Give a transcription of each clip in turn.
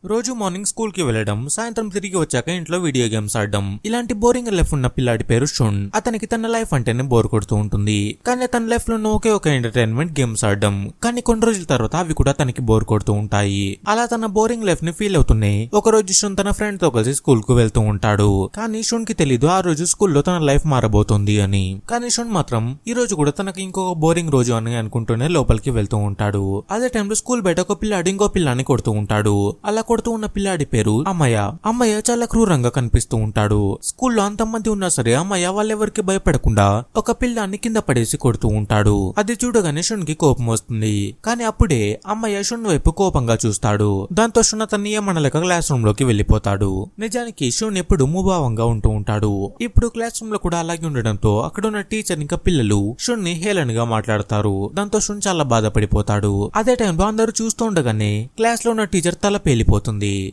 రోజు morning school కి వెళ్లడం, సాయంత్రం తిరిగి వచ్చాక ఇంట్లో వీడియో గేమ్స్ ఆడడం. ఇలాంటి బోరింగ్ లైఫ్ ఉన్న పిల్లాడి పేరు షున్. అతనికి తన లైఫ్ అంటేనే బోర్ కొడుతూ ఉంటుంది. కానీ తన లైఫ్ లో ఒకే ఒక ఎంటర్టైన్మెంట్ గేమ్స్ ఆడడం. కానీ కొన్ని రోజుల తర్వాత అవి కూడా తనకి బోర్ కొడుతూ ఉంటాయి. అలా తన బోరింగ్ లైఫ్ ని ఫీల్ అవుతున్నాయి. ఒక రోజు షున్ తన ఫ్రెండ్ తో కలిసి స్కూల్ కు వెళ్తూ ఉంటాడు. కానీ షున్ కి తెలీదు ఆ రోజు స్కూల్లో తన లైఫ్ మారబోతుంది అని. కానీ షున్ మాత్రం ఈ రోజు కూడా తనకి ఇంకొక బోరింగ్ రోజు అని అనుకుంటూనే లోపలికి వెళ్తూ ఉంటాడు. అదే టైంలో స్కూల్ బయట ఒక పిల్లాడు ఇంకో పిల్లాన్ని కొడుతూ ఉంటాడు. అలా కొడుతూ ఉన్న పిల్లాడి పేరు అమ్మయ్య. అమ్మయ్య చాలా క్రూరంగా కనిపిస్తూ ఉంటాడు. స్కూల్లో అంతమంది ఉన్నా సరే అమ్మయ్య వాళ్ళెవరికి భయపడకుండా ఒక పిల్లాన్ని కింద పడేసి కొడుతూ ఉంటాడు. అది చూడగానే షున్ కి కోపం వస్తుంది. కానీ అప్పుడే అమ్మయ్య షున్ వైపు కోపంగా చూస్తాడు. దాంతో షున్ అతన్ని ఏమనలేక క్లాస్ రూమ్ లోకి వెళ్లిపోతాడు. నిజానికి షున్ ఎప్పుడు ముభావంగా ఉంటూ ఉంటాడు. ఇప్పుడు క్లాస్ రూమ్ లో కూడా అలాగే ఉండడంతో అక్కడ ఉన్న టీచర్ ఇంకా పిల్లలు షున్ ని హేళనగా మాట్లాడతారు. దాంతో షున్ చాలా బాధపడిపోతాడు. అదే టైంలో అందరూ చూస్తూ ఉండగానే క్లాస్ లో ఉన్న టీచర్ తల పేలిపోతుంది.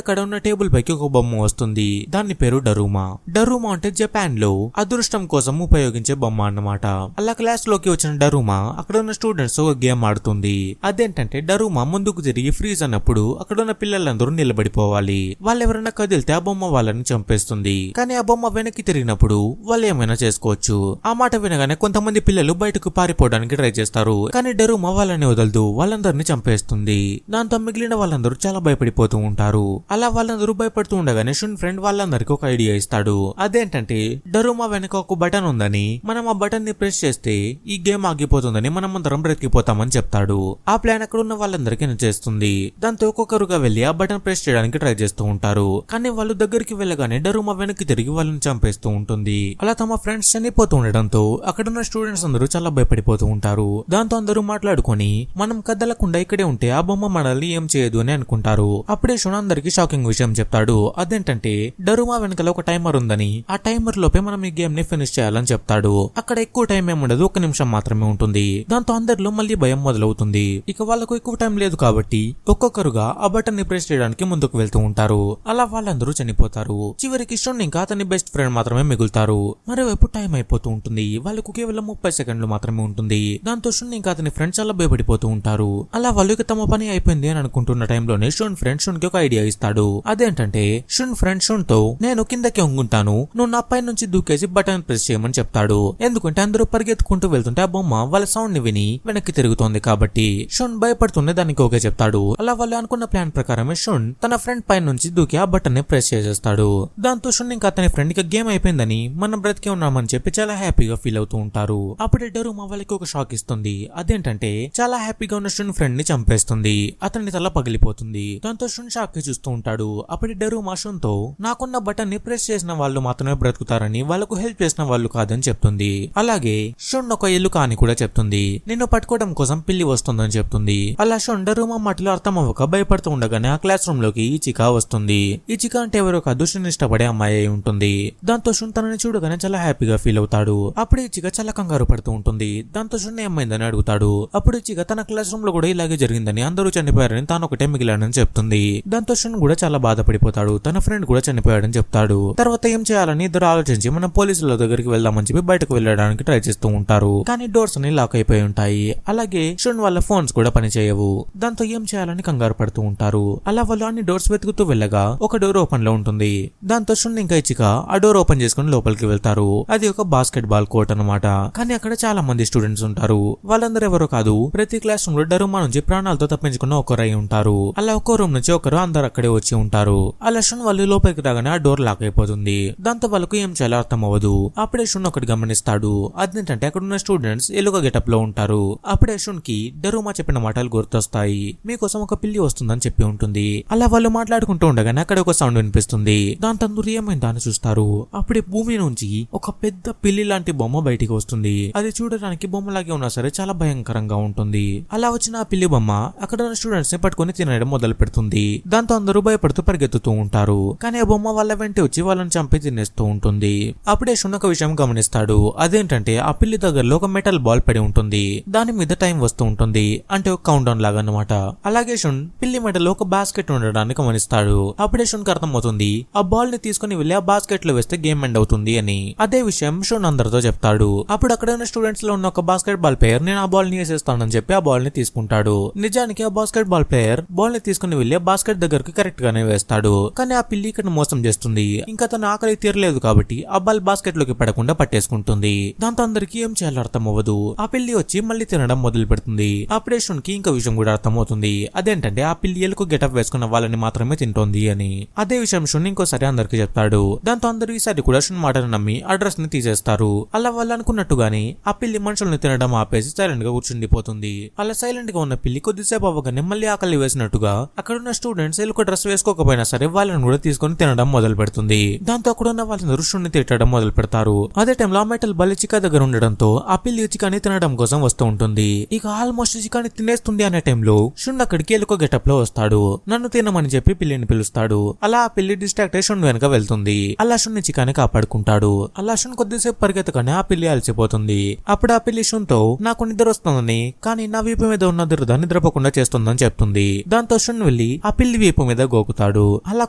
అక్కడ ఉన్న టేబుల్ పైకి ఒక బొమ్మ వస్తుంది. దాని పేరు డరూమా. డరూమా అంటే జపాన్ లో అదృష్టం కోసం ఉపయోగించే బొమ్మ అన్నమాట. అలా క్లాస్ లోకి వచ్చిన డరూమా అక్కడ ఉన్న స్టూడెంట్స్ ఒక గేమ్ ఆడుతుంది. అదేంటంటే డరూమా ముందుకు తిరిగి ఫ్రీజ్ అన్నప్పుడు అక్కడ ఉన్న పిల్లలందరూ నిలబడిపోవాలి. వాళ్ళెవరైనా కదిలితే ఆ బొమ్మ వాళ్ళని చంపేస్తుంది. కానీ ఆ బొమ్మ వెనక్కి తిరిగినప్పుడు వాళ్ళు ఏమైనా చేసుకోవచ్చు. ఆ మాట వినగానే కొంతమంది పిల్లలు బయటకు పారిపోవడానికి ట్రై చేస్తారు. కానీ డరూమా వాళ్ళని వదలదు. వాళ్ళందరినీ చంపేస్తుంది. దాంతో మిగిలిన వాళ్ళందరూ చాలా భయపడిపోతూ ఉంటారు. అలా వాళ్ళందరూ భయపడుతూ ఉండగానే షున్ ఫ్రెండ్ వాళ్ళందరికీ ఒక ఐడియా ఇస్తాడు. అదేంటంటే డరూమా వెనక ఒక బటన్ ఉందని, మనం ఆ బటన్ ని ప్రెస్ చేస్తే ఈ గేమ్ ఆగిపోతుందని, మనం అందరం బ్రతికిపోతామని చెప్తాడు. ఆ ప్లాన్ అక్కడ ఉన్న వాళ్ళందరికీ నచ్చేస్తుంది. దాంతో ఒక్కొక్కరుగా వెళ్లి ఆ బటన్ ప్రెస్ చేయడానికి ట్రై చేస్తూ ఉంటారు. కానీ వాళ్ళు దగ్గరికి వెళ్ళగానే డరూమా వెనక్కి తిరిగి వాళ్ళని చంపేస్తూ ఉంటుంది. అలా తమ ఫ్రెండ్స్ చనిపోతూ ఉండడంతో అక్కడున్న స్టూడెంట్స్ అందరూ చాలా భయపడిపోతూ ఉంటారు. దాంతో అందరూ మాట్లాడుకొని మనం కదలకుండా ఇక్కడే ఉంటే ఆ బొమ్మ మనల్ని ఏం చేయదు అని అనుకుంటారు. అప్పుడే షున్ అందరికి షాకింగ్ విషయం చెప్తాడు. అదేంటంటే డరూమా వెనకాల ఒక టైమర్ ఉందని, ఆ టైమర్ లోపే మనం ఈ గేమ్ ని ఫినిష్ చేయాలని చెప్తాడు. అక్కడ ఎక్కువ టైం ఏముండదు, 1 నిమిషం మాత్రమే ఉంటుంది. దాంతో అందరిలో మళ్ళీ భయం మొదలవుతుంది. ఇక వాళ్ళకు ఎక్కువ టైం లేదు కాబట్టి ఒక్కొక్కరుగా ఆ బటన్ ని ప్రెస్ చేయడానికి ముందుకు వెళ్తూ ఉంటారు. అలా వాళ్ళందరూ చనిపోతారు. చివరికి షున్ ఇంకా అతని బెస్ట్ ఫ్రెండ్ మాత్రమే మిగులుతారు. మరోవైపు టైం అయిపోతూ ఉంటుంది. వాళ్ళకు కేవలం 30 సెకండ్లు మాత్రమే ఉంటుంది. దాంతో షున్ ఇంకా అతని ఫ్రెండ్ చాలా భయపడిపోతూ ఉంటారు. అలా వాళ్ళు ఇక తమ పని అయిపోయింది అని అనుకుంటున్న టైంలోనే షున్ ఫ్రెండ్ షున్ కి ఒక ఐడియా ఇస్తాడు. అదేంటంటే షున్ ఫ్రెండ్ షున్ తో నేను కిందకి ఒంగుంటాను, నువ్వు నా పై నుంచి దూకేసి బటన్ ప్రెస్ చేయమని చెప్తాడు. ఎందుకంటే అందరూ పరిగెత్తుకుంటూ వెళ్తుంటే ఆ బొమ్మ వాళ్ళ సౌండ్ ని విని వెనక్కి తిరుగుతోంది కాబట్టి. షున్ భయపడుతూనే దానికి ఓకే చెప్తాడు. అలా వాళ్ళు అనుకున్న ప్లాన్ ప్రకారమే షున్ తన ఫ్రెండ్ పై నుంచి దూకి ఆ బటన్ ని ప్రెస్ చేసేస్తాడు. దాంతో షున్ ఇంకా అతని ఫ్రెండ్ ఇక గేమ్ అయిపోయిందని, మనం బ్రతికే ఉన్నామని చెప్పి చాలా హ్యాపీగా ఫీల్ అవుతూ ఉంటారు. అప్పుడే డరూమా వాళ్ళకి ఒక షాక్ ఇస్తుంది. అదేంటంటే చాలా హ్యాపీగా ఉన్న షున్ ఫ్రెండ్ ని చంపేస్తుంది. అతని తల పగిలిపోతుంది. దాంతో షున్ షాక్ కి చూస్తూ ఉంటాడు. అప్పుడు డరూమా షున్ తో నాకున్న బటన్ ని ప్రెస్ చేసిన వాళ్ళు మాత్రమే బ్రతుకుతారని, వాళ్ళకు హెల్ప్ చేసిన వాళ్ళు కాదని చెప్తుంది. అలాగే షున్ ఒక ఎలుక అని కూడా చెప్తుంది. నిన్ను పట్టుకోవడం కోసం పిల్లి వస్తుందని చెప్తుంది. అలా షున్ డరూమా మాటలు అర్థం అవ్వక భయపడుతూ ఉండగానే ఆ క్లాస్ రూమ్ లోకి ఇచికా వస్తుంది. ఇచికా అంటే ఎవరో కాదు, షున్ ఇష్టపడే అమ్మాయి అయి ఉంటుంది. దాంతో షున్ తనని చూడగానే చాలా హ్యాపీగా ఫీల్ అవుతాడు. అప్పుడు ఇచికా చాలా కంగారు పడుతూ ఉంటుంది. దాంతో షున్ ఏమైందని అడుగుతాడు. అప్పుడు ఇచికా తన క్లాస్ రూమ్ లో కూడా ఇలాగే జరిగిందని, అందరూ చనిపోయారని, తాను ఒకటే మిగిలాడని చెప్తుంది. దాంతో షున్ కూడా చాలా బాధపడిపోతాడు. తన ఫ్రెండ్ కూడా చనిపోయాడని చెప్తాడు. తర్వాత ఏం చేయాలని ఇద్దరు ఆలోచించి మనం పోలీసుల దగ్గరికి వెళ్దామని చెప్పి బయటకు వెళ్ళడానికి ట్రై చేస్తూ ఉంటారు. కానీ డోర్స్ అన్ని లాక్ అయిపోయి ఉంటాయి. అలాగే షున్ వాళ్ళ ఫోన్స్ కూడా పనిచేయవు. దాంతో ఏం చేయాలని కంగారు పడుతూ ఉంటారు. అలా వాళ్ళు అన్ని డోర్స్ వెతుకుతూ వెళ్ళగా ఒక డోర్ ఓపెన్ లో ఉంటుంది. దాంతో షున్ ఇంకా ఇచ్చికా ఆ డోర్ ఓపెన్ చేసుకుని లోపలికి వెళ్తారు. అది ఒక బాస్కెట్ బాల్ కోర్ట్ అనమాట. కానీ అక్కడ చాలా మంది స్టూడెంట్స్ ఉంటారు. వాళ్ళందరూ ఎవరో కాదు, ప్రతి క్లాస్ రూమ్ లో డరూమా నుంచి ప్రాణాలతో తప్పించుకున్న ఒకరై ఉంటారు. అలా ఒక్కో రూమ్ నుంచి ఒకరు అందరు అక్కడే వచ్చి ఉంటారు. అలా షున్ వాళ్ళు లోపలికి రాగానే ఆ డోర్ లాక్ అయిపోతుంది. దాంతో వాళ్ళకు ఏం చేయాలో అర్థం అవ్వదు. అప్పుడే షున్ ఒకటి గమనిస్తాడు. అదేంటంటే అక్కడ ఉన్న స్టూడెంట్స్ ఎలుక గెటప్ లో ఉంటారు. అప్పుడే షున్ కి డరూమా చెప్పిన మాటలు గుర్తొస్తాయి. మీకోసం ఒక పిల్లి వస్తుందని చెప్పి ఉంటుంది. అలా వాళ్ళు మాట్లాడుకుంటూ ఉండగానే అక్కడ ఒక సౌండ్ వినిపిస్తుంది. దాంతో అందరూ ఏమైందా అని చూస్తారు. అప్పుడే భూమి నుంచి ఒక పెద్ద పిల్లి లాంటి బొమ్మ బయటికి వస్తుంది. అది చూడడానికి బొమ్మలాగే ఉన్నా సరే చాలా భయంకరంగా ఉంటుంది. అలా వచ్చిన ఆ పిల్లి బొమ్మ అక్కడ ఉన్న స్టూడెంట్స్ ని పట్టుకుని తినడం మొదలు పెడుతుంది. దాంతో అందరూ భయపడుతూ పరిగెత్తుతూ ఉంటారు. కానీ ఆ బొమ్మ వాళ్ళ వెంట వచ్చి వాళ్ళని చంపి తినేస్తూ ఉంటుంది. అప్పుడే షున్ ఒక విషయం గమనిస్తాడు. అదేంటంటే ఆ పిల్లి దగ్గరలో ఒక మెటల్ బాల్ పడి ఉంటుంది. దాని మీద టైం వస్తూ ఉంటుంది. అంటే ఒక కౌంట్ డౌన్ లాగా అన్నమాట. అలాగే షున్ పిల్లి మెడలో ఒక బాస్కెట్ ఉండడాన్ని గమనిస్తాడు. అప్పుడే షున్ కి అర్థమవుతుంది ఆ బాల్ ని తీసుకుని వెళ్లి ఆ బాస్కెట్ లో వేస్తే గేమ్ ఎండ్ అవుతుంది అని. అదే విషయం షున్ అందరితో చెప్తాడు. అప్పుడు అక్కడ ఉన్న స్టూడెంట్స్ లో ఉన్న ఒక బాస్కెట్ బాల్ ప్లేయర్ నేను ఆ బాల్ ని వేసేస్తానని చెప్పి ఆ బాల్ ని తీసుకుంటాడు. నిజానికి ఆ బాస్కెట్ బాల్ ప్లేయర్ బాల్ ని తీసుకుని వెళ్లి ఆ బాస్కెట్ టాయిలెట్ దగ్గరికి కరెక్ట్ గానే వేస్తాడు. కానీ ఆ పిల్లి ఇక్కడ మోసం చేస్తుంది. ఇంకా తన ఆకలి తీరలేదు కాబట్టి ఆ బాల్ బాస్కెట్ లోకి పడకుండా పట్టేసుకుంటుంది. దాంతో అందరికి ఏం చేయాలో అర్థం అవ్వదు. ఆ పిల్లి వచ్చి మళ్ళీ తినడం మొదలు పెడుతుంది. అప్పుడే షున్ కి ఇంకో విషయం కూడా అర్థమవుతుంది. అదేంటంటే ఆ పిల్లి ఎలుకు గెటప్ వేసుకున్న వాళ్ళని మాత్రమే తింటోంది అని. అదే విషయం షున్ ఇంకోసారి అందరికి చెప్తాడు. దాంతో అందరూ ఈసారి కూడా షున్ మాటను నమ్మి ఆ డ్రెస్ ని తీసేస్తారు. అలా వాళ్ళు అనుకున్నట్టుగానే ఆ పిల్లి మనుషుల్ని తినడం ఆపేసి సైలెంట్ గా కూర్చుండిపోతుంది. అలా సైలెంట్ గా ఉన్న పిల్లి కొద్దిసేపు అవ్వగానే మళ్ళీ ఆకలి వేసినట్టుగా అక్కడున్న స్టూడెంట్స్ ఎలుక డ్రెస్ వేసుకోకపోయినా సరే వాళ్ళని కూడా తీసుకొని తినడం మొదలు పెడుతుంది. దాంతో అక్కడున్న వాళ్ళందరూ షున్ని తిట్టడం మొదలు పెడతారు. అదే టైంలో ఆ మెటల్ బల్ చికా దగ్గర ఉండడంతో ఆ పిల్లి చికాని తినడం కోసం వస్తూ ఉంటుంది. ఇక ఆల్మోస్ట్ చికాని తినేస్తుంది అనే టైంలో షున్ అక్కడికి ఎలుక గెటప్ లో వస్తాడు. నన్ను తినమని చెప్పి పిల్లిని పిలుస్తాడు. అలా ఆ పిల్లి డిస్ట్రాక్ట్ అయి షున్ వెనక వెళ్తుంది. అలా షున్ని చికాని కాపాడుకుంటాడు. అలా షున్ కొద్దిసేపు పరిగెత్తగానే ఆ పిల్లి అలసిపోతుంది. అప్పుడు ఆ పిల్లి షున్ తో నాకు నిద్ర వస్తుందని కానీ నా వీపు మీద ఉన్న దురద నిద్రపోకుండా చేస్తుందని చెప్తుంది. దాంతో షున్ వెళ్లి ఆ పిల్లి వీపు మీద గోకుతాడు. అలా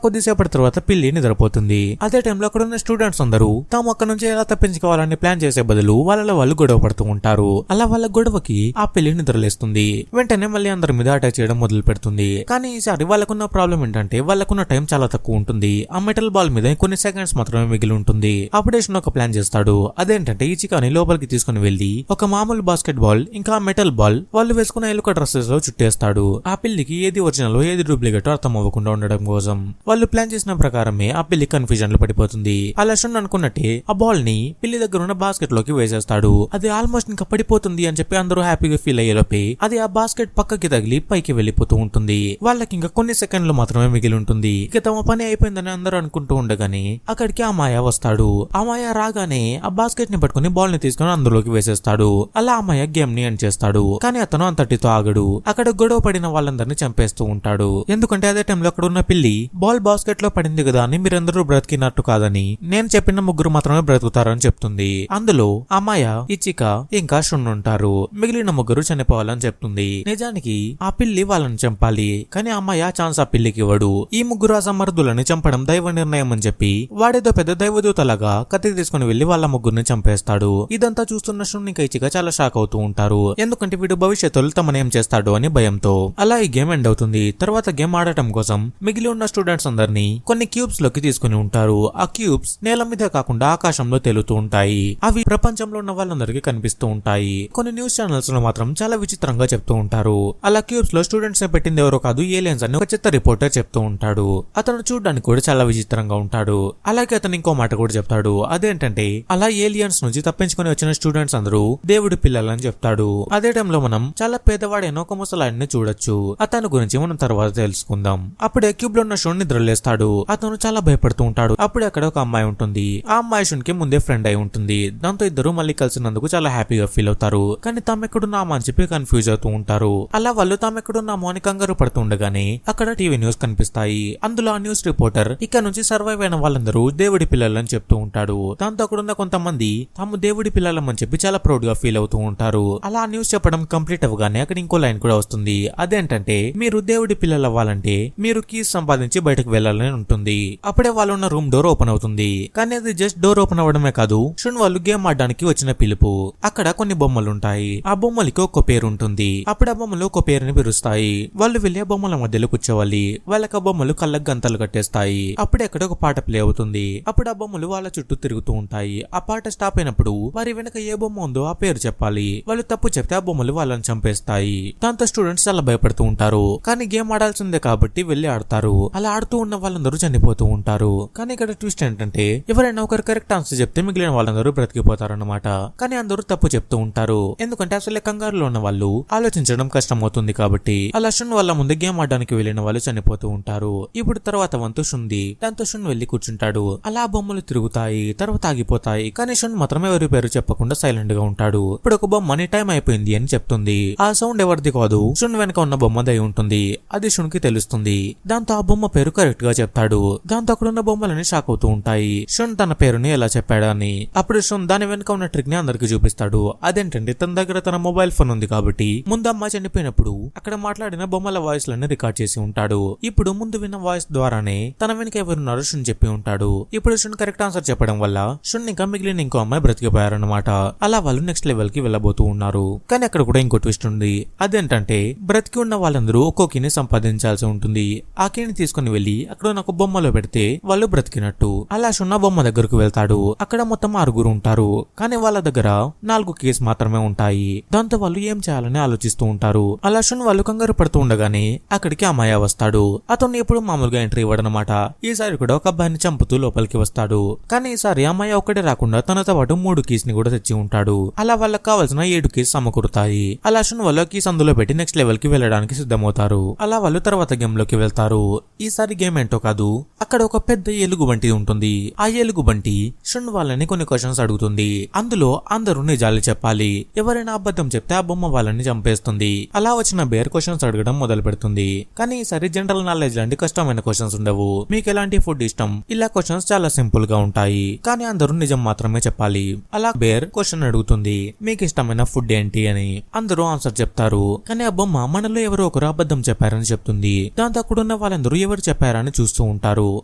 కొద్దిసేపటి తర్వాత పిల్లి నిద్రపోతుంది. అదే టైంలో అక్కడ ఉన్న స్టూడెంట్స్ అందరూ తాము అక్కడ నుంచి ఎలా తప్పించుకోవాలని ప్లాన్ చేసే బదులు వాళ్ళ వాళ్ళు గొడవ పడుతూ ఉంటారు. అలా వాళ్ళ గొడవకి ఆ పిల్లి నిద్రలేస్తుంది. వెంటనే మళ్ళీ అందరి మీద అటాక్ చేయడం మొదలు పెడుతుంది. కానీ ఈసారి వాళ్ళకున్న ప్రాబ్లం ఏంటంటే వాళ్ళకున్న టైం చాలా తక్కువ ఉంటుంది. ఆ మెటల్ బాల్ మీద కొన్ని సెకండ్స్ మాత్రమే మిగిలి ఉంటుంది. అప్పుడే షున్ ఒక ప్లాన్ చేస్తాడు. అదేంటంటే ఈ చికాని లోపలికి తీసుకుని వెళ్లి ఒక మామూలు బాస్కెట్ బాల్ ఇంకా మెటల్ బాల్ వాళ్ళు వేసుకున్న ఎలుక డ్రెస్సెస్ లో చుట్టేస్తాడు. ఆ పిల్లికి ఏది ఒరిజినల్ ఏది డూప్లికేట్ అర్థం అవ్వకుండా ఉండడం కోసం వాళ్ళు ప్లాన్ చేసిన ప్రకారమే ఆ పిల్లి కన్ఫ్యూజన్ లో పడిపోతుంది. అలా షున్ అనుకున్నట్టే ఆ బాల్ ని పిల్లి దగ్గర ఉన్న బాస్కెట్ లోకి వేసేస్తాడు. అది ఆల్మోస్ట్ ఇంకా పడిపోతుంది అని చెప్పి అందరూ హ్యాపీగా ఫీల్ అయ్యేలోపే అది ఆ బాస్కెట్ పక్కకి తగిలి పైకి వెళ్లిపోతూ ఉంటుంది. వాళ్ళకి ఇంకా కొన్ని సెకండ్లు మాత్రమే మిగిలి ఉంటుంది. ఇక తమ పని అయిపోయిందని అందరూ అనుకుంటూ ఉండగానే అక్కడికి ఆ మాయ వస్తాడు. ఆ మాయ రాగానే ఆ బాస్కెట్ ని పట్టుకుని బాల్ ని తీసుకుని అందులోకి వేసేస్తాడు. అలా ఆ మాయ గేమ్ ని ఎండ్ చేస్తాడు. కానీ అతను అంతటితో ఆగడు. అక్కడ గొడవ పడిన వాళ్ళందరినీ చంపేస్తూ ఉంటాడు. ఎందుకంటే అదే టైంలో అక్కడ ఉన్న పిల్లి బాల్ బాస్కెట్ లో పడింది కదా అని మీరందరూ బ్రతికినట్టు కాదని నేను చెప్పిన ముగ్గురు మాత్రమే బ్రతుకుతారని చెప్తుంది. అందులో ఆ మాయ ఇచికా ఇంకా షున్ ఉంటారు. మిగిలిన ముగ్గురు చనిపోవాలని చెప్తుంది. నిజానికి ఆ పిల్లి వాళ్ళని చంపాలి. కానీ అమ్మాయి ఆ ఛాన్స్ ఆ పిల్లికి ఇవ్వడు. ఈ ముగ్గురు అసమర్థులని చంపడం దైవ నిర్ణయం అని చెప్పి వాడేదో పెద్ద దైవదూతలాగా కత్తి తీసుకుని వెళ్లి వాళ్ళ ముగ్గురిని చంపేస్తాడు. ఇదంతా చూస్తున్న షున్ ఇంకా ఇచికా చాలా షాక్ అవుతూ ఉంటారు. ఎందుకంటే వీడు భవిష్యత్తులో తమనేం చేస్తాడు అని భయంతో. అలా ఈ గేమ్ ఎండ్ అవుతుంది. తర్వాత గేమ్ ఆడటం కోసం మిగిలి ఉన్న స్టూడెంట్స్ అందరినీ కొన్ని క్యూబ్స్ లోకి తీసుకుని ఉంటారు. ఆ క్యూబ్స్ నేల మీద కాకుండా ఆకాశంలో తేలుతూ ఉంటాయి. అవి ప్రపంచంలో ఉన్న వాళ్ళందరికీ కనిపిస్తూ ఉంటాయి. కొన్ని న్యూస్ ఛానల్స్ లో మాత్రం చాలా విచిత్రంగా చెప్తూ ఉంటారు. అలా క్యూబ్స్ లో స్టూడెంట్స్ పెట్టింది ఎవరో కాదు ఏలియన్స్ అని ఒక చెత్త రిపోర్టర్ చెప్తూ ఉంటాడు. అతను చూడడానికి కూడా చాలా విచిత్రంగా ఉంటాడు. అలాగే అతను ఇంకో మాట కూడా చెప్తాడు. అదేంటంటే అలా ఏలియన్స్ నుంచి తప్పించుకుని వచ్చిన స్టూడెంట్స్ అందరూ దేవుడి పిల్లలని చెప్తాడు. అదే టైంలో మనం చాలా పేదవాడైన ఒక ముసలాడిని చూడొచ్చు. అతని గురించి మనం తర్వాత తెలుసుకుందాం. అప్పుడే క్యూబ్ లో ఉన్న షున్ నిద్రలేస్తాడు. అతను చాలా భయపడుతూ ఉంటాడు. అప్పుడే అక్కడ ఒక అమ్మాయి ఉంటుంది. ఆ అమ్మాయి షున్ కి ముందే ఫ్రెండ్ అయి ఉంటుంది. దాంతో ఇద్దరు మళ్ళీ కలిసినందుకు చాలా హ్యాపీగా ఫీల్ అవుతారు. కానీ తామెక్కడున్నామా అని చెప్పి కన్ఫ్యూజ్ అవుతూ ఉంటారు. అలా వాళ్ళు తామెక్కడున్నామో అని కంగారు పడుతూ ఉండగానే అక్కడ టీవీ న్యూస్ కనిపిస్తాయి. అందులో ఆ న్యూస్ రిపోర్టర్ ఇక్కడ నుంచి సర్వైవ్ అయిన వాళ్ళందరూ దేవుడి పిల్లలని చెప్తూ ఉంటాడు. దాంతో అక్కడున్న కొంతమంది తాము దేవుడి పిల్లలని చెప్పి చాలా ప్రౌడ్ గా ఫీల్ అవుతూ ఉంటారు. అలా ఆ న్యూస్ చెప్పడం కంప్లీట్ అవ్వగానే అక్కడ ఇంకో లైన్ కూడా వస్తుంది. అదేంటంటే మీరు దేవుడి పిల్లలు అవ్వాలంటే మీరు కీస్ సంపాదించి బయటకు వెళ్లాలని ఉంటుంది. అప్పుడే వాళ్ళు ఉన్న రూమ్ డోర్ ఓపెన్ అవుతుంది. కానీ అది జస్ట్ డోర్ ఓపెన్ అవ్వడమే కాదు, షున్ వాళ్ళు గేమ్ ఆడడానికి వచ్చిన పిలుపు. అక్కడ కొన్ని బొమ్మలు ఉంటాయి. ఆ బొమ్మలకి ఒక పేరు ఉంటుంది. అప్పుడు ఆ బొమ్మలు ఒక పేరుని పిలుస్తాయి. వాళ్ళు వెళ్ళి ఆ బొమ్మల మధ్యలో కూర్చోవాలి. వాళ్ళకి ఆ బొమ్మలు కళ్ళకు గంతలు కట్టేస్తాయి. అప్పుడే అక్కడ ఒక పాట ప్లే అవుతుంది. అప్పుడు ఆ బొమ్మలు వాళ్ళ చుట్టూ తిరుగుతూ ఉంటాయి. ఆ పాట స్టాప్ అయినప్పుడు వారి వెనక ఏ బొమ్మ ఉందో ఆ పేరు చెప్పాలి. వాళ్ళు తప్పు చెప్తే ఆ బొమ్మలు వాళ్ళని చంపేస్తాయి. దాంతో స్టూడెంట్స్ చాలా భయపడుతూ ఉంటారు. కానీ గేమ్ ఆడాల్సిందే కాబట్టి వెళ్లి ఆడతారు. అలా ఆడుతూ ఉన్న వాళ్ళందరూ చనిపోతూ ఉంటారు. కానీ ఇక్కడ ట్విస్ట్ ఏంటంటే ఎవరైనా ఒకరు కరెక్ట్ ఆన్సర్ చెప్తే మిగిలిన వాళ్ళందరూ బ్రతికిపోతారన్నమాట. కానీ అందరూ తప్పు చెప్తూ ఉంటారు. ఎందుకంటే అసలే కంగారులో ఉన్న వాళ్ళు ఆలోచించడం కష్టం అవుతుంది కాబట్టి. అలా షున్ వాళ్ళ ముందు గేమ్ ఆడడానికి వెళ్లిన వాళ్ళు చనిపోతూ ఉంటారు. ఇప్పుడు తర్వాత వంతు షున్ది. దాంతో షున్ వెళ్లి కూర్చుంటాడు. అలా బొమ్మలు తిరుగుతాయి, తర్వాత ఆగిపోతాయి. కానీ షున్ మాత్రం ఎవరి పేరు చెప్పకుండా సైలెంట్ గా ఉంటాడు. ఇప్పుడు ఒక బొమ్మని టైం అయిపోయింది అని చెప్తుంది. ఆ సౌండ్ ఎవరిది కాదు, షున్ వెనక ఉన్న బొమ్మదై ఉంటుంది. అది షున్ కి తెలుస్తుంది. దాంతో ఆ బొమ్మ పేరు కరెక్ట్ గా చెప్తాడు. దాంతో అక్కడ ఉన్న బొమ్మలని షాక్ అవుతూ ఉంటాయి. షున్ తన పేరుని ఎలా చెప్పాడా అని. అప్పుడు షున్ దాని వెనక ఉన్న ట్రిక్ ని అందరికి చూపిస్తాడు. అదేంటంటే తన దగ్గర తన మొబైల్ ఫోన్ ఉంది కాబట్టి ముందు అమ్మాయి చనిపోయినప్పుడు అక్కడ మాట్లాడిన బొమ్మల వాయిస్ లని రికార్డ్ చేసి ఉంటాడు. ఇప్పుడు ముందు విన్న వాయిస్ ద్వారానే తన వెనక ఎవరున్నారో షున్ చెప్పి ఉంటాడు. ఇప్పుడు షున్ కరెక్ట్ ఆన్సర్ చెప్పడం వల్ల షున్ ఇంకా మిగిలిన ఇంకో అమ్మాయి బ్రతికిపోయారన్నమాట. అలా వాళ్ళు నెక్స్ట్ లెవెల్ కి వెళ్ళబోతూ ఉన్నారు. కానీ అక్కడ కూడా ఇంకో ట్విస్ట్ ఉంది. అదేంటంటే బ్రతికి ఉన్న వాళ్ళందరూ ఒక్కొక్కరిని సంపాదించాల్సి ఉంటుంది. ఆ కీని తీసుకుని వెళ్లి అక్కడ ఉన్న ఒక బొమ్మలో పెడితే వాళ్ళు బ్రతికినట్టు. అలా షున్ ఆ బొమ్మ దగ్గరకు వెళ్తాడు. అక్కడ మొత్తం 6 ఉంటారు. కానీ వాళ్ళ దగ్గర 4 కీస్ మాత్రమే ఉంటాయి. దాంతో వాళ్ళు ఏం చేయాలని ఆలోచిస్తూ ఉంటారు. అలా షున్ వాళ్ళు కంగారు పడుతూ ఉండగానే అక్కడికి అమాయ వస్తాడు. అతను ఎప్పుడు మామూలుగా ఎంట్రీ ఇవ్వడనమాట. ఈసారి కూడా ఒక అబ్బాయిని చంపుతూ లోపలికి వస్తాడు. కానీ ఈసారి అమ్మాయి ఒక్కటే రాకుండా తనతో పాటు 3 కీస్ ని కూడా తెచ్చి ఉంటాడు. అలా వాళ్ళకి కావాల్సిన 7 కీస్ సమకూరుతాయి. అలా షున్ వాళ్ళ కీస్ అందులో పెట్టి నెక్స్ట్ లెవెల్ కి వెళ్ళడానికి సిద్ధమవుతారు. అలా వాళ్ళు తర్వాత గేమ్ లోకి వెళ్తారు. ఈసారి గేమ్ ఏంటో కాదు, అక్కడ ఒక పెద్ద ఎలుగు బంటి ఉంటుంది. ఆ ఎలుగు బంటి షున్ వాళ్ళని కొన్ని క్వశ్చన్స్ అడుగుతుంది. అందులో అందరూ నిజాలు చెప్పాలి. ఎవరైనా అబద్ధం చెప్తే ఆ బొమ్మ వాళ్ళని చంపేస్తుంది. అలా వచ్చిన బేర్ క్వశ్చన్స్ అడగడం మొదలు పెడుతుంది. కానీ ఈసారి జనరల్ నాలెడ్జ్ లాంటి కష్టమైన క్వశ్చన్స్ ఉండవు. మీకు ఎలాంటి ఫుడ్ ఇష్టం, ఇలా క్వశ్చన్స్ చాలా సింపుల్ గా ఉంటాయి. కానీ అందరూ నిజం మాత్రమే చెప్పాలి. అలా బేర్ క్వశ్చన్ అడుగుతుంది, మీకు ఇష్టమైన ఫుడ్ ఏంటి అని. అందరూ ఆన్సర్ చెప్తారు. కానీ ఆ బొమ్మ మనలో ఎవరో ఒకరు అబద్ధం చెప్పారని చెప్తుంది. దాంతో అక్కడున్న వాళ్ళందరూ ఎవరు చెప్పారని చూస్తూ ఉంటారు.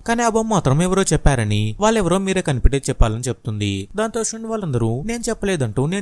కానీ ఆ బొమ్మ మాత్రం ఎవరో చెప్పారని, వాళ్ళెవరో మీరే కనిపెట్టి చెప్పాలని చెప్తుంది. దాంతో షున్ వాళ్ళందరూ నేను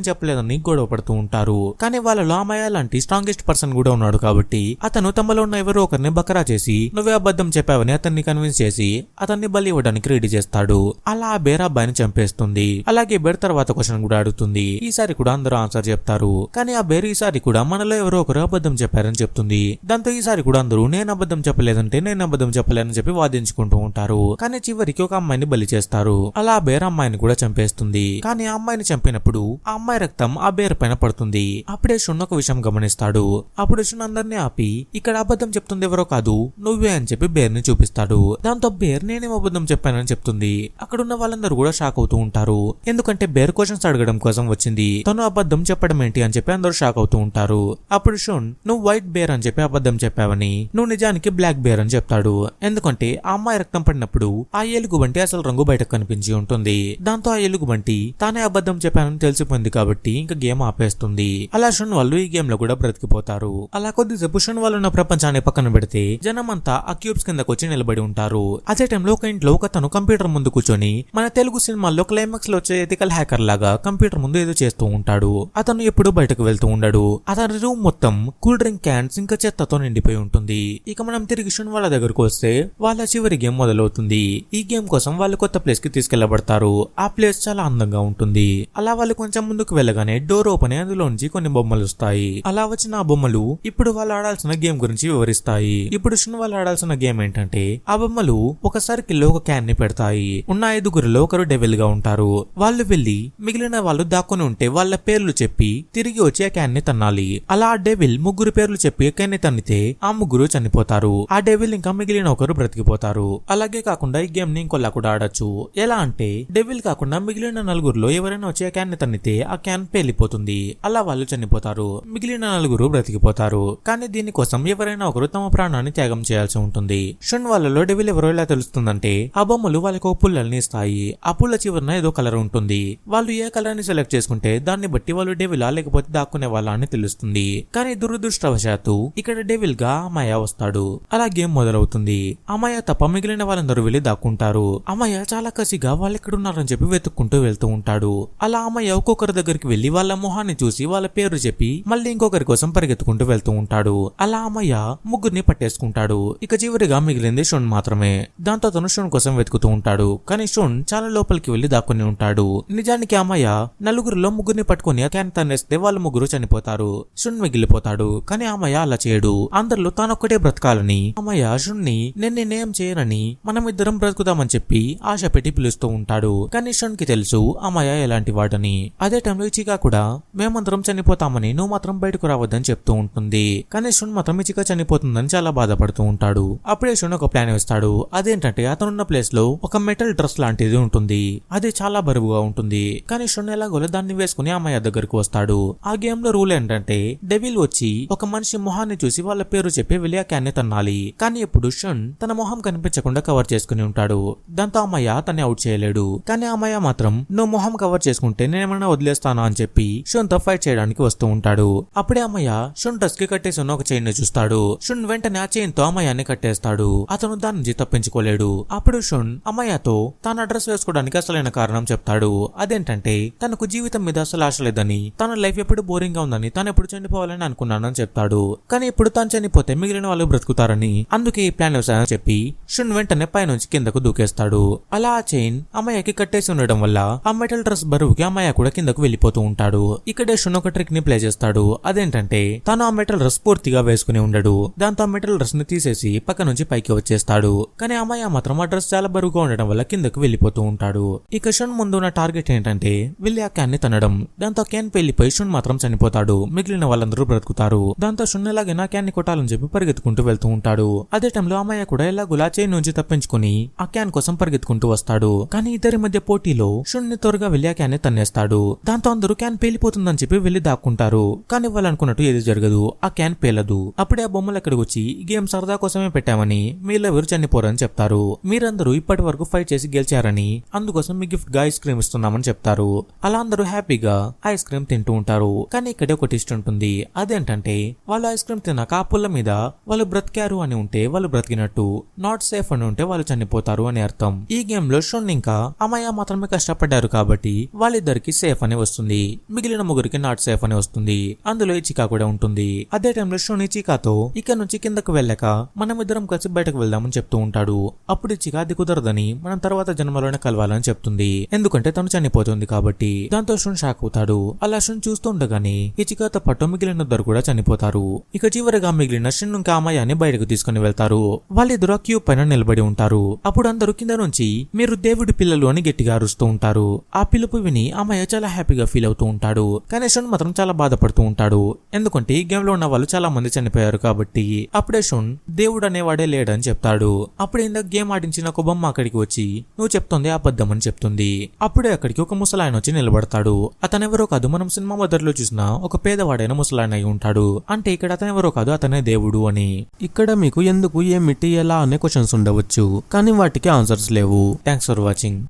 చెప్పలేదని గొడవ పడుతూ ఉంటారు. కానీ వాళ్ళలో అమాయ లాంటి స్ట్రాంగెస్ట్ పర్సన్ కూడా ఉన్నాడు కాబట్టి అతను తమలో ఉన్న ఎవరో ఒకరిని బకరా చేసి నువ్వే అబద్ధం చెప్పావని అతన్ని కన్విన్స్ చేసి అతన్ని బలి ఇవ్వడానికి రెడీ చేస్తాడు. అలా ఆ బేర్ అబ్బాయిని చంపేస్తుంది. అలాగే బేర్ తర్వాత క్వశ్చన్ కూడా అడుగుతుంది. ఈసారి కూడా అందరూ ఆన్సర్ చెప్తారు. కానీ ఆ బేర్ ఈసారి కూడా మనలో ఎవరో ఒకరు అబద్ధం చెప్పారని చెప్తుంది. దాంతో ఈసారి కూడా అందరూ నేను అబద్ధం చెప్పలేదని చెప్పి వాదించుకుంటూ ఉంటారు. కానీ చివరికి ఒక అమ్మాయిని బలి చేస్తారు. అలా ఆ బేర్ అమ్మాయిని కూడా చంపేస్తుంది. కానీ ఆ అమ్మాయిని చంపినప్పుడు ఆ అమ్మాయి రక్తం ఆ బేర్ పైన పడుతుంది. అప్పుడే షున్ ఒక విషయం గమనిస్తాడు. అప్పుడు షున్ అందరినీ ఆపి ఇక్కడ అబద్ధం చెప్తుంది ఎవరో కాదు నువ్వే అని చెప్పి బేర్ ని చూపిస్తాడు. దాంతో బేర్ నేనేం అబద్ధం చెప్పానని చెప్తుంది. అక్కడున్న వాళ్ళందరూ కూడా షాక్ అవుతూ ఉంటారు. ఎందుకంటే బేర్ క్వశ్చన్స్ అడగడం కోసం వచ్చింది, తను అబద్ధం చెప్పడం ఏంటి అని చెప్పి అందరూ షాక్ అవుతూ ఉంటారు. అప్పుడు షున్ నువ్వు వైట్ బేర్ అని చెప్పి అబద్ధం చెప్పావని, నువ్వు నిజానికి బ్లాక్ బేర్ అని చెప్తాడు. ఎందుకంటే ఆ అమ్మాయి రక్తం పడినప్పుడు ఆ ఎలుగు బంటి అసలు రంగు బయటకు కనిపించి ఉంటుంది. దాంతో ఆ ఎలుగు బంటి తానే అబద్ధం చెప్పానని తెలిసిపోయింది కాబట్టి ఇంకా గేమ్ ఆపేస్తుంది. అలా షున్ వాళ్ళు ఈ గేమ్ లో కూడా బ్రతికిపోతారు. అలా కొద్దిసేపు షున్ వాళ్ళు ఉన్న ప్రపంచాన్ని పక్కన పెడితే జనం అంతా ఆ క్యూబ్స్ కిందకు వచ్చి నిలబడి ఉంటారు. అదే టైంలో ఒక ఇంట్లో ఒక తను కంప్యూటర్ ముందు కూర్చొని మన తెలుగు సినిమాల్లో క్లైమాక్స్ లో వచ్చే ఎథికల్ హ్యాకర్ లాగా కంప్యూటర్ ముందు ఏదో చేస్తూ ఉంటాడు. అతను ఎప్పుడు బయటకు వెళ్తూ ఉండడు. అతని రూమ్ మొత్తం కూల్ డ్రింక్ క్యాన్స్ ఇంకా చెత్తతో నిండిపోయి ఉంటుంది. ఇక మనం తిరిగి షున్ వాళ్ళ దగ్గరకు వస్తే వాళ్ళ చివరి గేమ్ మొదలవుతుంది. ఈ గేమ్ కోసం వాళ్ళు కొత్త ప్లేస్ కి తీసుకెళ్లబడతారు. ఆ ప్లేస్ చాలా అందంగా ఉంటుంది. అలా వాళ్ళు కొంచెం ముందుకు వెళ్ళగానే డోర్ ఓపెన్ అయ్యి అందులోంచి కొన్ని బొమ్మలు వస్తాయి. అలా వచ్చిన ఆ బొమ్మలు ఇప్పుడు వాళ్ళు ఆడాల్సిన గేమ్ గురించి వివరిస్తాయి. ఇప్పుడు షున్ వాళ్ళు ఆడాల్సిన గేమ్ ఏంటంటే ఆ బొమ్మలు ఒక సర్కిల్ లో ఒక క్యాన్ ని పెడతాయి. ఉన్న 5 ఒకరు డెవిల్ గా ఉంటారు. వాళ్ళు వెళ్లి మిగిలిన వాళ్ళు దాక్కుని ఉంటే వాళ్ళ పేర్లు చెప్పి తిరిగి వచ్చి ఆ క్యాన్ ని తన్నాలి. అలా ఆ డెవిల్ 3 పేర్లు చెప్పి క్యాన్ ని తన్నితే ఆ 3 చనిపోతారు. ఆ డెవిల్ ఇంకా మిగిలిన ఒకరు బ్రతికిపోతారు. అలాగే కాకుండా ఈ గేమ్ ని ఇంకోలా కూడా ఆడొచ్చు. ఎలా అంటే డెవిల్ కాకుండా మిగిలిన 4లో ఎవరైనా వచ్చి ఆ క్యాన్ ని తన్నితే ఆ క్యాన్ పేలిపోతుంది. అలా వాళ్ళు చనిపోతారు. మిగిలిన 4 బ్రతికిపోతారు. కానీ దీనికోసం ఎవరైనా ఒకరు తమ ప్రాణాన్ని త్యాగం చేయాల్సి ఉంటుంది. షున్ వాళ్ళలో డెవిల్ ఎవరో ఎలా తెలుస్తుందంటే ఆ బొమ్మలు వాళ్ళకు పుల్లల్ని ఇస్తాయి. ఆ పుల్ల చివరన ఏదో కలర్ ఉంటుంది. వాళ్ళు ఏ కలర్ ని సెలెక్ట్ చేసుకుంటే దాన్ని బట్టి వాళ్ళు డెవిలా లేకపోతే దాక్కునే వాళ్ళ అని తెలుస్తుంది. కానీ దురదృష్టవశాత్తు ఇక్కడ డెవిల్ గా అమాయ వస్తాడు. అలా గేమ్ మొదలవుతుంది. అమాయ తప్ప మిగిలిన వాళ్ళందరూ వెళ్లి దాక్కుంటారు. అమాయ చాలా కసిగా వాళ్ళు ఎక్కడున్నారని చెప్పి వెతుక్కుంటూ వెళ్తూ ఉంటాడు. అలా అమాయ ఒక్కొక్కరి దగ్గరికి వెళ్లి వాళ్ళ మొహాన్ని చూసి వాళ్ళ పేరు చెప్పి మళ్ళీ ఇంకొకరి కోసం పరిగెత్తుకుంటూ వెళ్తూ ఉంటాడు. అలా అమయ్య 3 పట్టేసుకుంటాడు. ఇక చివరిగా మిగిలింది షున్ మాత్రమే. దాంతో తను షున్ కోసం వెతుకుతూ ఉంటాడు. కానీ షున్ చాలా లోపలికి వెళ్లి దాక్కుని ఉంటాడు. నిజానికి అమయ్య 4లో 3 పట్టుకుని క్యాన్ తన్నేస్తే వాళ్ళు 3 చనిపోతారు. షున్ మిగిలిపోతాడు. కానీ అమయ్య అలా చేయడు. అందరిలో తానొక్కటే బ్రతకాలని అమయ్య షున్ ని నేనేం చేయనని మనమిద్దరం బ్రతుకుదామని చెప్పి ఆశ పెట్టి పిలుస్తూ ఉంటాడు. కానీ షున్ కి తెలుసు అమయ్య ఎలాంటి వాడని. అదే టైంలో ఇచికా కూడా మేమందరం చనిపోతామని నువ్వు మాత్రం బయటకు రావద్దని చెప్తూ ఉంటుంది. కానీ షున్ మాత్రం ఇచికా చనిపోతుందని చాలా బాధపడుతూ ఉంటాడు. అప్పుడే షున్ ఒక ప్లాన్ వేస్తాడు. అదేంటంటే అతనున్న ప్లేస్ లో ఒక మెటల్ డ్రెస్ లాంటిది ఉంటుంది. అది చాలా బరువుగా ఉంటుంది. కానీ షున్ ఎలాగోలా దాన్ని వేసుకుని అమ్మాయి దగ్గరకు వస్తాడు. ఆ గేమ్ లో రూల్ ఏంటంటే డెవిల్ వచ్చి ఒక మనిషి మొహాన్ని చూసి వాళ్ళ పేరు చెప్పి వెళ్ళి ఆ క్యాన్ ని తన్నాలి. కానీ ఇప్పుడు షున్ తన మొహం కనిపించకుండా కవర్ చేసుకుని ఉంటాడు. దాంతో అమ్మాయి తన్ని అవుట్ చేయలేడు. కానీ అమ్మాయి మాత్రం నువ్వు మొహం కవర్ చేసుకుంటే నేనేమన్నా వదిలేస్తానా అని చెప్పి షున్ తో ఫైట్ చేయడానికి వస్తూ ఉంటాడు. అప్పుడే అమ్మాయి షున్ డ్రెస్ కి కట్టేసి ఉన్న ఒక చైన్ ని చూస్తాడు. షున్ వెంటనే ఆ చైన్ తో అమ్మాయిని కట్టేస్తాడు. అతను దాని నుంచి తప్పించుకోలేడు. అప్పుడు షున్ అమ్మాయితో తన డ్రెస్ వేసుకోవడానికి అసలైన కారణం చెప్తాడు. అదేంటంటే తనకు జీవితం మీద అసలు ఆశ లేదని, తన లైఫ్ ఎప్పుడు బోరింగ్ గా ఉందని, తను ఎప్పుడు చనిపోవాలని అనుకున్నానని చెప్తాడు. కానీ ఇప్పుడు తను చనిపోతే మిగిలిన వాళ్ళు బ్రతుకుతారని అందుకే ఈ ప్లాన్ వేసానని చెప్పి షున్ వెంటనే పైనుంచి కిందకు దూకేస్తాడు. అలా ఆ చైన్ అమ్మాయికి కట్టేసి ఉండడం వల్ల ఆ మెటల్ డ్రెస్ బరువుకి అమ్మాయి కూడా కిందకు వెళ్లిపోతూ ఉంటాడు. ఇక్కడే షున్ ఒక ట్రిక్ ని ప్లే చేస్తాడు. అదేంటంటే తను ఆ మెటల్ డ్రెస్ పూర్తిగా వేసుకుని ఉండడు. దాంతో ఆ మెటల్ డ్రెస్ ని తీసేసి పక్క నుంచి పైకి వచ్చేస్తాడు. కానీ అమ్మాయి మాత్రం ఆ డ్రెస్ చాలా బరువుగా ఉండడం వల్ల కిందకు వెళ్లిపోతూ ఉంటాడు. ఇక షున్ ముందు ఉన్న టార్గెట్ ఏంటంటే వెళ్ళి ఆ క్యాన్ ని తనడం. దాంతో క్యాన్ పేలిపోయి షున్ మాత్రం చనిపోతాడు. మిగిలిన వాళ్ళందరూ బ్రతుకుతారు. దాంతో షున్ ఎలాగే నా క్యాన్ ని కొట్టాలని చెప్పి పరిగెత్తుకుంటూ వెళ్తూ ఉంటాడు. అదే టైంలో అమ్మాయి కూడా ఎలాగోలా చైన్ నుంచి తప్పించుకుని ఆ క్యాన్ కోసం పరిగెత్తుకుంటూ వస్తాడు. కానీ ఇద్దరి మధ్య పోటీలో షున్ ని త్వరగా వెళ్లి ఆ క్యాన్ ని తన్నేస్తాడు. దాంతో అందరూ క్యాన్ పేలిపోతుందని చెప్పి వెళ్లి దాక్కుంటారు. కానీ వాళ్ళు అనుకున్నట్టు ఏది జరగదు. ఆ క్యాన్ పేలదు. అప్పుడే ఆ బొమ్మలు ఎక్కడికి వచ్చి ఈ గేమ్ సరదా కోసమే పెట్టామని మీలో ఎవరు చనిపోరని చెప్తారు. మీరందరూ ఇప్పటి వరకు ఫైట్ చేసి గెలిచారని అందుకోసం మీ గిఫ్ట్ గా ఐస్ క్రీమ్ ఇస్తున్నామని చెప్తారు. అలా అందరూ హ్యాపీగా ఐస్ క్రీమ్ తింటూ ఉంటారు. కానీ ఇక్కడే ఒక ట్విస్ట్ ఉంటుంది. అదేంటంటే వాళ్ళు ఐస్ క్రీమ్ తిన్నాక ఆ పుల్ల మీద వాళ్ళు బ్రతికారు అని ఉంటే వాళ్ళు బ్రతికినట్టు, నాట్ సేఫ్ అని ఉంటే వాళ్ళు చనిపోతారు అని అర్థం. ఈ గేమ్ లో షున్ ఇంకా అమయ మాత్రమే కష్టపడ్డారు కాబట్టి వాళ్ళిద్దరికి సేఫ్ అని వస్తుంది. మిగిలిన ముగ్గురికి నాట్ సేఫ్ అని వస్తుంది. అందులో ఇచికా కూడా ఉంటుంది. అదే టైంలో షున్ ఇచికాతో ఇక్కడ నుంచి కిందకు వెళ్ళాక మనం ఇద్దరం కలిసి బయటకు వెళ్దామని చెప్తూ ఉంటాడు. అప్పుడు ఇచికా అది కుదరదని మనం తర్వాత జన్మలోనే కలవాలని చెప్తుంది. ఎందుకంటే తను చనిపోతుంది కాబట్టి. దాంతో షున్ షాక్ అవుతాడు. అలా షున్ చూస్తుండగానే ఇచికాతో పాటు మిగిలిన ఇద్దరు కూడా చనిపోతారు. ఇక చివరిగా మిగిలిన షున్ ఇంకా అమయాన్ని బయటకు తీసుకుని వెళ్తారు. వాళ్ళిద్దరు ఆ క్యూబ్ పైన నిలబడి ఉంటారు. అప్పుడు అందరూ కింద నుంచి మీరు దేవుడి పిల్లలు అని గట్టిగా అరుస్తూ ఉంటారు. ఆ పిలుపు విని అమయ చాలా హ్యాపీగా ఫీల్ అవుతూ ఉంటాడు. కానీ షున్ మాత్రం చాలా బాధపడుతూ ఉంటాడు. ఎందుకంటే ఈ గేమ్ లో ఉన్న వాళ్ళు చాలా మంది చనిపోయారు కాబట్టి. అప్పుడే షున్ దేవుడు అనేవాడే లేడని చెప్తాడు. అప్పుడే ఇందాక గేమ్ ఆడించిన ఒక బొమ్మ అక్కడికి వచ్చి నువ్వు చెప్తుంది అబద్ధం అని చెప్తుంది. అప్పుడే అక్కడికి ఒక ముసలాయన వచ్చి నిలబడతాడు. అతనెవరో కాదు, మనం సినిమా మొదట్లో చూసిన ఒక పేదవాడైన ముసలాయన అయి ఉంటాడు. అంటే ఇక్కడ అతనెవరో కాదు, అతనే దేవుడు అని. ఇక్కడ మీకు ఎందుకు, ఏమిటి, ఎలా అనే క్వశ్చన్స్ ఉండవచ్చు. కానీ వాటికి ఆన్సర్స్ లేవు. Thanks for watching.